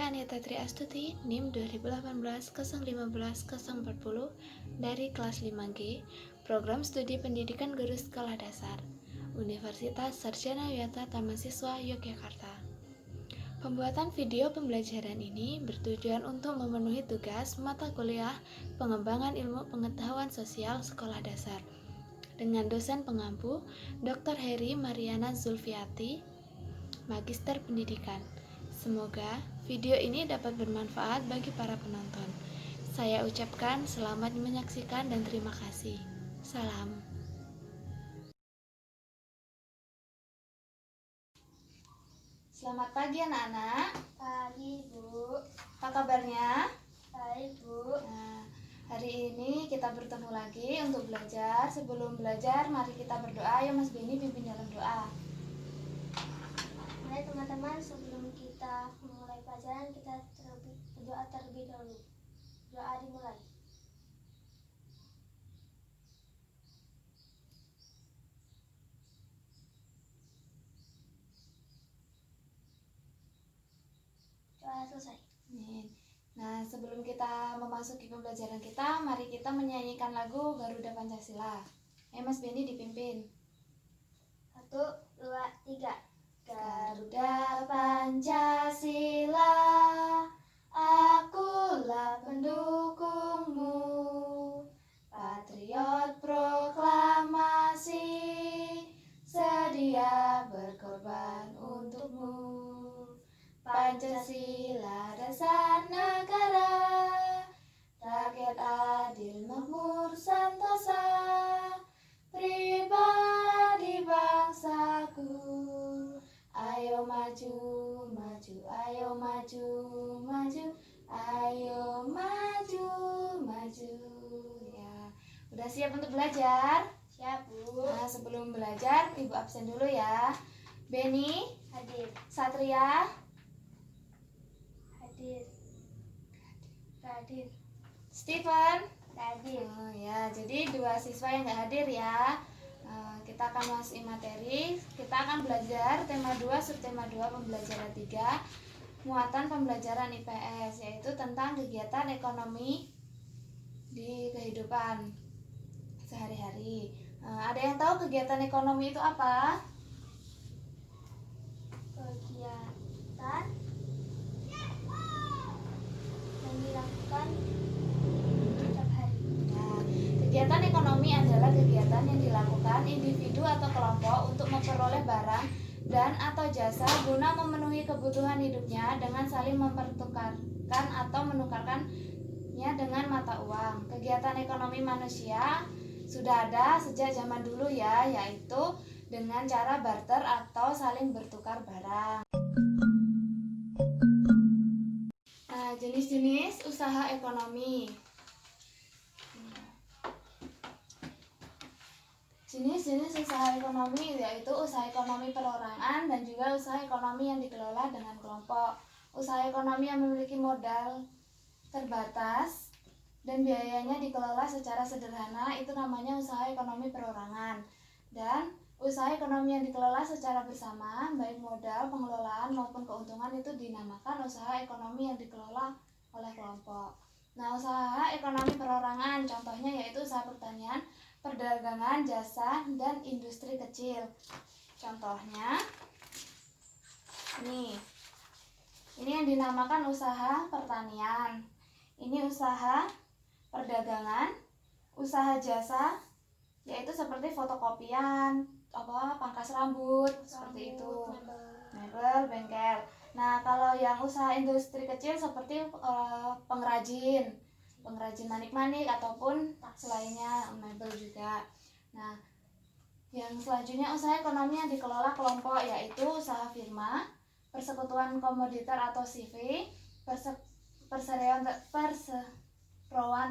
Saya Anita Tri Astuti, NIM 2018-015-040 dari kelas 5G, Program Studi Pendidikan Guru Sekolah Dasar, Universitas Sarjana Wiyata Tamasiswa Yogyakarta. Pembuatan video pembelajaran ini bertujuan untuk memenuhi tugas mata kuliah Pengembangan Ilmu Pengetahuan Sosial Sekolah Dasar dengan dosen pengampu Dr. Heri Mariana Zulfiati, Magister Pendidikan. Semoga video ini dapat bermanfaat bagi para penonton. Saya ucapkan selamat menyaksikan dan terima kasih. Salam. Selamat pagi anak-anak. Pagi, Bu. Apa kabarnya? Baik, Bu. Nah, hari ini kita bertemu lagi untuk belajar. Sebelum belajar, mari kita berdoa. Ya Mas Beni pimpin dalam doa. Mari teman-teman, sebelum kita memulai pelajaran, kita berdoa terlebih dahulu. Doa dimulai. Doa selesai. Nah, sebelum kita memasuki pembelajaran kita, mari kita menyanyikan lagu Garuda Pancasila. Mas Beni dipimpin. 1, 2, 3. Garuda Pancasila, akulah pendukungmu, patriot proklamasi, sedia berkorban untukmu. Pancasila dasar negara, rakyat adil makmur sentosa, pribadi bangsaku. Ayo maju, maju, ayo maju, maju, ayo maju, maju. Ya, udah siap untuk belajar? Siap, Bu. Nah, sebelum belajar, Ibu absen dulu ya. Beni, Hadir. Satria, Hadir. Hadir. Stephen. Hadir. Oh ya, jadi 2 siswa yang nggak hadir ya. Kita akan masuk materi. Kita akan belajar tema 2, subtema 2, pembelajaran 3, muatan pembelajaran IPS, yaitu tentang kegiatan ekonomi di kehidupan sehari-hari. Ada yang tahu kegiatan ekonomi itu apa? Kegiatan yang dilakukan setiap hari. Nah, kegiatan ekonomi adalah kegiatan yang dilakukan individu atau kelompok untuk memperoleh barang dan atau jasa guna memenuhi kebutuhan hidupnya dengan saling mempertukarkan atau menukarkannya dengan mata uang. Kegiatan ekonomi manusia sudah ada sejak zaman dulu ya, yaitu dengan cara barter atau saling bertukar barang. Nah, jenis-jenis usaha ekonomi. Jenis-jenis usaha ekonomi yaitu usaha ekonomi perorangan dan juga usaha ekonomi yang dikelola dengan kelompok. Usaha ekonomi yang memiliki modal terbatas dan biayanya dikelola secara sederhana itu namanya usaha ekonomi perorangan. Dan usaha ekonomi yang dikelola secara bersama, baik modal, pengelolaan maupun keuntungan, itu dinamakan usaha ekonomi yang dikelola oleh kelompok. Nah, usaha ekonomi perorangan contohnya yaitu usaha pertanian, perdagangan, jasa, dan industri kecil. Contohnya ini yang dinamakan usaha pertanian. Ini usaha perdagangan, usaha jasa, yaitu seperti fotokopian, pangkas rambut, seperti itu, mebel, bengkel. Nah, kalau yang usaha industri kecil seperti pengrajin manik-manik ataupun selainnya, mebel juga. Nah, yang selanjutnya usaha ekonomi yang dikelola kelompok yaitu usaha firma, persekutuan komoditor atau CV, perseroan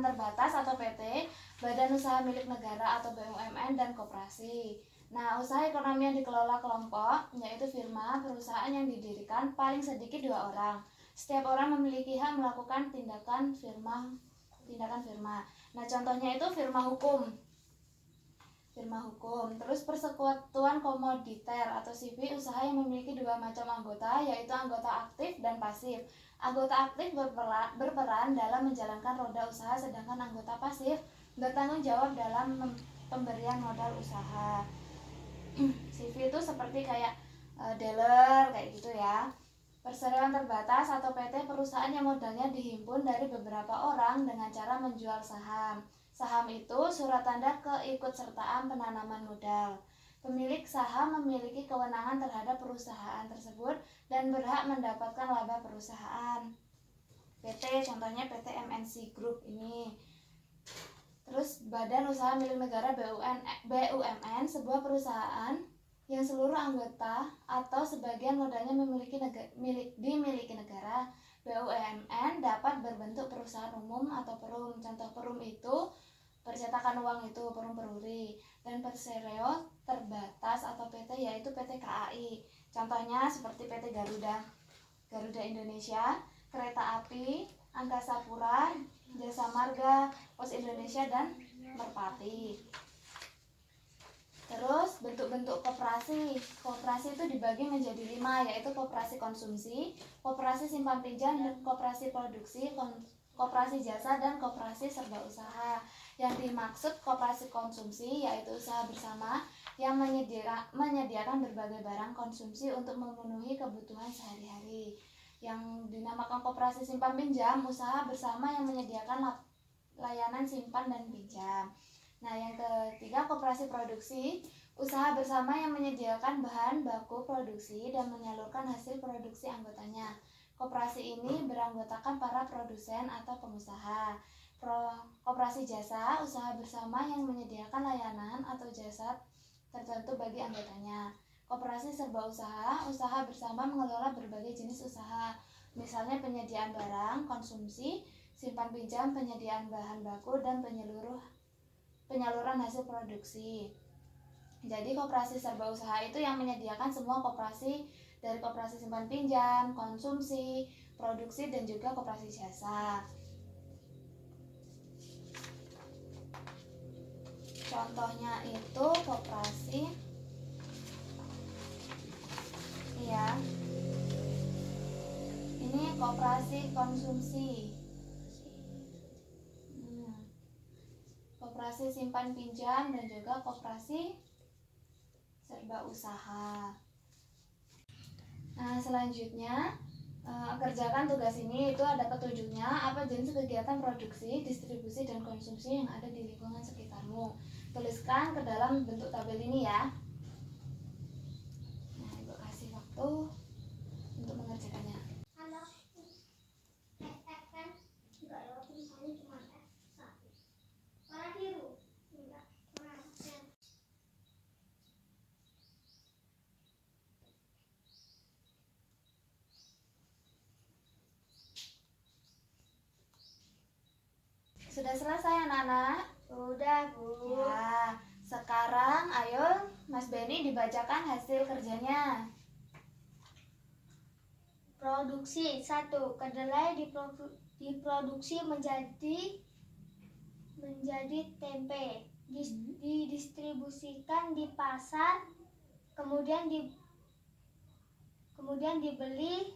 terbatas atau PT, badan usaha milik negara atau BUMN, dan koperasi. Nah, usaha ekonomi yang dikelola kelompok yaitu firma, perusahaan yang didirikan paling sedikit 2 orang. Setiap orang memiliki hak melakukan tindakan firma. Nah, contohnya itu firma hukum. firma hukum. Terus persekutuan komoditer atau CV, usaha yang memiliki dua macam anggota, yaitu anggota aktif dan pasif. Anggota aktif berperan dalam menjalankan roda usaha, sedangkan anggota pasif bertanggung jawab dalam pemberian modal usaha. CV itu seperti kayak dealer kayak gitu ya. Perseroan terbatas atau PT, perusahaan yang modalnya dihimpun dari beberapa orang dengan cara menjual saham. Saham itu surat tanda keikutsertaan penanaman modal. Pemilik saham memiliki kewenangan terhadap perusahaan tersebut dan berhak mendapatkan laba perusahaan. PT, contohnya PT MNC Group ini. Terus Badan Usaha Milik Negara BUMN, sebuah perusahaan yang seluruh anggota atau sebagian modalnya dimiliki negara. BUMN dapat berbentuk perusahaan umum atau perum. Contoh perum itu percetakan uang itu perum peruri. Dan persero terbatas atau PT yaitu PT KAI. Contohnya seperti PT Garuda Indonesia, Kereta Api, Angkasa Pura, Jasa Marga, Pos Indonesia, dan Merpati. Terus bentuk-bentuk koperasi. Koperasi itu dibagi menjadi 5, yaitu koperasi konsumsi, koperasi simpan pinjam, koperasi produksi, koperasi jasa, dan koperasi serba usaha. Yang dimaksud koperasi konsumsi yaitu usaha bersama yang menyediakan berbagai barang konsumsi untuk memenuhi kebutuhan sehari-hari. Yang dinamakan koperasi simpan pinjam, usaha bersama yang menyediakan layanan simpan dan pinjam. Nah, yang ketiga koperasi produksi, usaha bersama yang menyediakan bahan baku produksi dan menyalurkan hasil produksi anggotanya. Koperasi ini beranggotakan para produsen atau pengusaha. Koperasi jasa, usaha bersama yang menyediakan layanan atau jasa tertentu bagi anggotanya. Koperasi serba usaha, usaha bersama mengelola berbagai jenis usaha, misalnya penyediaan barang konsumsi, simpan pinjam, penyediaan bahan baku, dan penyaluran hasil produksi. Jadi koperasi serba usaha itu yang menyediakan semua koperasi, dari koperasi simpan pinjam, konsumsi, produksi, dan juga koperasi jasa. Contohnya itu koperasi ya. Ini koperasi konsumsi. Koperasi simpan pinjam dan juga koperasi serba usaha. Nah, selanjutnya kerjakan tugas ini. Itu ada petunjuknya, apa jenis kegiatan produksi, distribusi, dan konsumsi yang ada di lingkungan sekitarmu. Tuliskan ke dalam bentuk tabel ini ya. Nah, Ibu kasih waktu untuk mengerjakannya. Sudah selesai anak-anak? Sudah, Bu. Ya, sekarang ayo Mas Beni dibacakan hasil kerjanya. Produksi 1. Kedelai diproduksi menjadi tempe. Didistribusikan di pasar, kemudian dibeli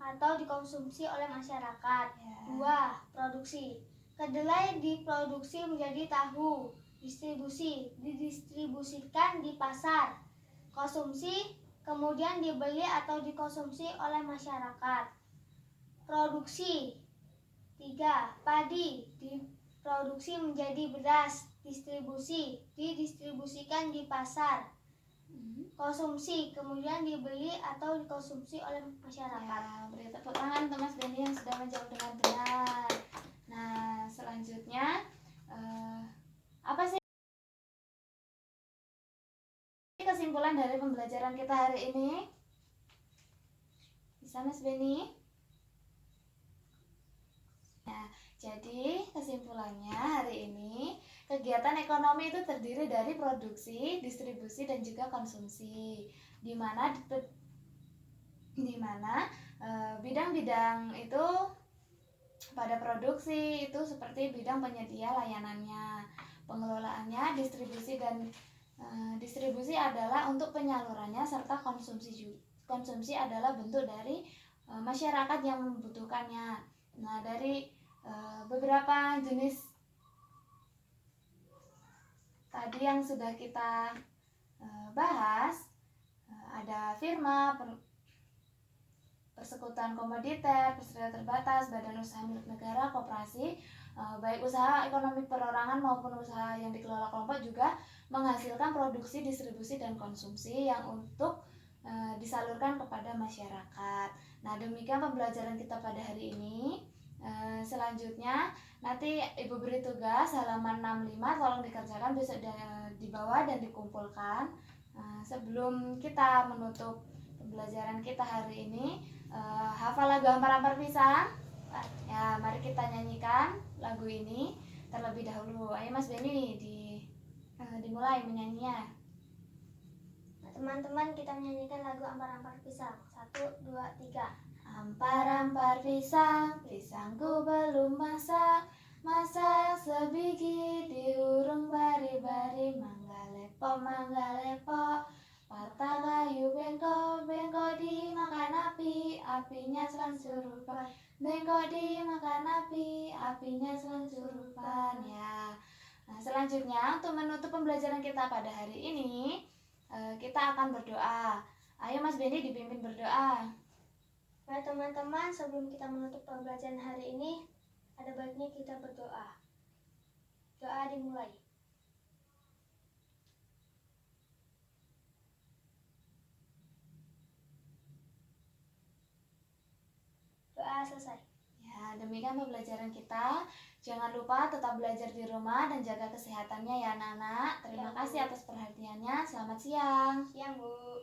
atau dikonsumsi oleh masyarakat. Ya. 2. Produksi. Kedelai diproduksi menjadi tahu. Didistribusikan di pasar. Konsumsi, kemudian dibeli atau dikonsumsi oleh masyarakat. Produksi. 3. Padi diproduksi menjadi beras. Didistribusikan di pasar. Konsumsi, kemudian dibeli atau dikonsumsi oleh masyarakat. Ya, beri tepuk tangan untuk Mas Beni yang sudah menjawab dengan benar. Nah, selanjutnya apa sih kesimpulan dari pembelajaran kita hari ini? Bisa Mas Beni? Nah, jadi kesimpulannya hari ini kegiatan ekonomi itu terdiri dari produksi, distribusi, dan juga konsumsi. Di mana bidang-bidang itu pada produksi itu seperti bidang penyedia layanannya. pengelolaannya, distribusi adalah untuk penyalurannya, serta konsumsi adalah bentuk dari masyarakat yang membutuhkannya. Nah, dari beberapa jenis tadi yang sudah kita bahas, ada firma, persekutuan komoditer, persekutuan terbatas, badan usaha milik negara, koperasi, baik usaha ekonomi perorangan maupun usaha yang dikelola kelompok juga menghasilkan produksi, distribusi, dan konsumsi yang untuk disalurkan kepada masyarakat. Nah, demikian pembelajaran kita pada hari ini. Selanjutnya nanti Ibu beri tugas halaman 65, tolong dikerjakan besok di bawah dan dikumpulkan. Sebelum kita menutup pembelajaran kita hari ini, hafal lagu Ampar-Ampar Pisang? Ya, mari kita nyanyikan lagu ini terlebih dahulu. Ayo Mas Beni, dimulai menyanyinya. Nah, teman-teman, kita menyanyikan lagu Ampar-Ampar Pisang. 1, 2, 3. Ampar-ampar pisang, pisangku belum masak, masak sebiji diurung bari-bari, mangga lepo, patah kayu bengkok dimakan api, apinya selangsurupan, bengkok dimakan api, apinya selangsurupan. Ya. Nah, selanjutnya untuk menutup pembelajaran kita pada hari ini, kita akan berdoa. Ayo Mas Beni dipimpin berdoa. Baik teman-teman, sebelum kita menutup pembelajaran hari ini, ada baiknya kita berdoa. Doa dimulai. Doa selesai. Ya, demikian pembelajaran kita. Jangan lupa tetap belajar di rumah dan jaga kesehatannya ya anak-anak. Terima kasih atas perhatiannya. Selamat siang. Siang, Bu.